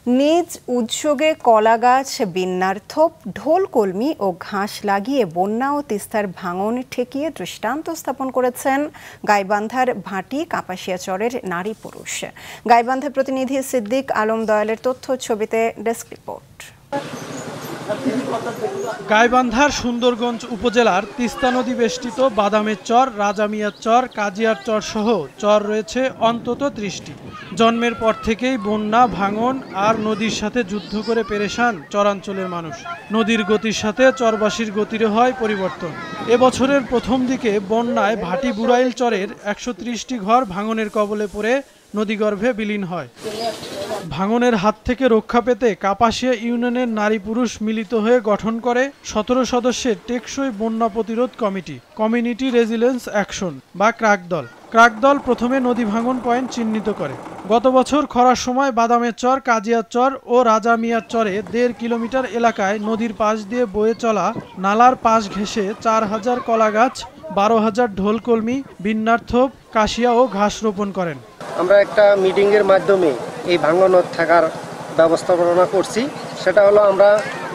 নিজ উদ্যোগে কলা গাছ, বিন্যার থোপ, ঢোল কলমি ও ঘাস লাগিয়ে বন্যা ও তিস্তার ভাঙন ঠেকিয়ে দৃষ্টান্ত স্থাপন করেছেন গাইবান্ধার ভাটি কাপাসিয়াচরের নারী পুরুষ। গাইবান্ধার প্রতিনিধি সিদ্দিক আলম দয়ালের তথ্য ছবিতে ডেস্ক রিপোর্ট। গাইবান্ধার সুন্দরগঞ্জ উপজেলার তিস্তা নদী বেষ্টিত বাদামের চর, রাজামিয়ার চর, কাজিয়ার চর সহ চর রয়েছে অন্তত ৩০টি। জন্মের পর থেকেই বন্যা, ভাঙন আর নদীর সাথে যুদ্ধ করে পেরেশান চরাঞ্চলের মানুষ। নদীর গতির সাথে চরবাসীর গতিরও হয় পরিবর্তন। এবছরের প্রথম দিকে বন্যায় ভাটি বুড়াইল চরের ১৩০টি ঘর ভাঙনের কবলে পড়ে নদীগর্ভে বিলীন হয়। ভাঙনের হাত থেকে রক্ষা পেতে কাপাসিয়া ইউনিয়নের নারী পুরুষ মিলিত হয়ে গঠন করে ১৭ সদস্যের টেকসই বন্যা প্রতিরোধ কমিটি, কমিউনিটি রেজিলেন্স অ্যাকশন বা ক্রাক দল। ক্রাক দল প্রথমে নদী ভাঙন পয়েন্ট চিহ্নিত করে। গত বছর খরার সময় বাদামের চর, কাজিয়ার চর ও রাজা মিয়ার চরে ১.৫ কিলোমিটার এলাকায় নদীর পাশ দিয়ে বয়ে চলা নালার পাশ ঘেঁষে ৪,০০০ কলা গাছ, ১২,০০০ ঢোল কলমি, বিন্যার থোপ, কাশিয়া ও ঘাস রোপণ করেন। আমরা একটা মিটিংয়ের মাধ্যমে এই ভাঙন থাকার ব্যবস্থাপনা করছি। সেটা হলো আমরা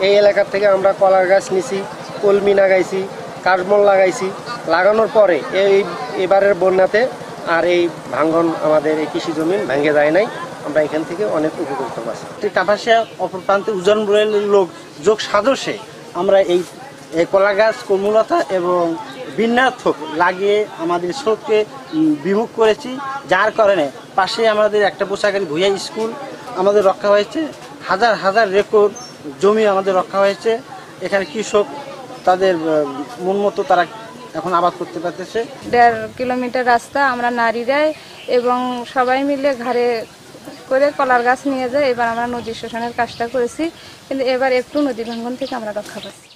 এই এলাকার থেকে আমরা কলার গাছ নিছি, কলমি লাগাইছি, কাশবন লাগাইছি। লাগানোর পরে এবারের বন্যাতে আর এই ভাঙন আমাদের এই কৃষি জমি ভেঙে যায় নাই। আমরা এখান থেকে অনেক উপকৃত পাচ্ছি। কাপাসিয়া অপর প্রান্তে উজান বুড়াইলের লোক যোগ সাজসে আমরা এই কলা গাছ, কর্মলতা এবং বিন্যার থোপ লাগিয়ে আমাদের স্রোতকে বিমুখ করেছি, যার কারণে পাশে আমাদের একটা পোশাকারী ভূঁইয়া স্কুল আমাদের রক্ষা হয়েছে। হাজার হাজার রেকর্ড জমি আমাদের রক্ষা হয়েছে। এখানে কৃষক তাদের মন মতো তারা এখন আবাদ করতে পারতেছে। ১.৫ কিলোমিটার রাস্তা আমরা নারীরাই এবং সবাই মিলে ঘাড়ে করে কলার গাছ নিয়ে যায়। এবার আমরা নদী শোষণের কাজটা করেছি, কিন্তু এবার একটু নদী ভাঙন থেকে আমরা রক্ষা পাচ্ছি।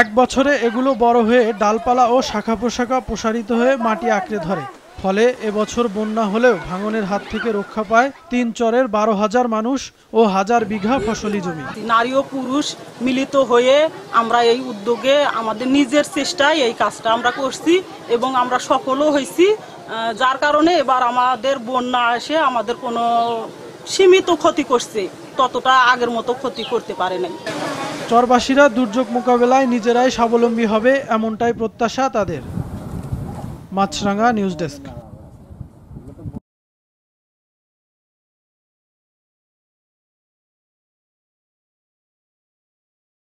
এক বছরে এগুলো বড় হয়ে ডালপালা ও শাখা প্রশাখা প্রসারিত হয়ে মাটি আঁকড়ে ধরে। ফলে এবছর বন্যা হলেও ভাঙনের হাত থেকে রক্ষা পায় ৩ চরের ১২,০০০ মানুষ ও ১,০০০ বিঘা ফসলি জমি। নারী ও পুরুষ মিলিত হয়ে আমরা এই উদ্যোগে আমাদের নিজের চেষ্টায় এই কাজটা আমরা করছি এবং আমরা সফলও হয়েছি। যার কারণে এবার আমাদের বন্যা এসে আমাদের কোনো সীমিত ক্ষতি করছে, ততটা আগের মতো ক্ষতি করতে পারে নাই। চরবাসীরা দুর্যোগ মোকাবেলায় নিজেরাই স্বাবলম্বী হবে, এমনটাই প্রত্যাশা তাদের। মাছরাঙ্গা নিউজ ডেস্ক।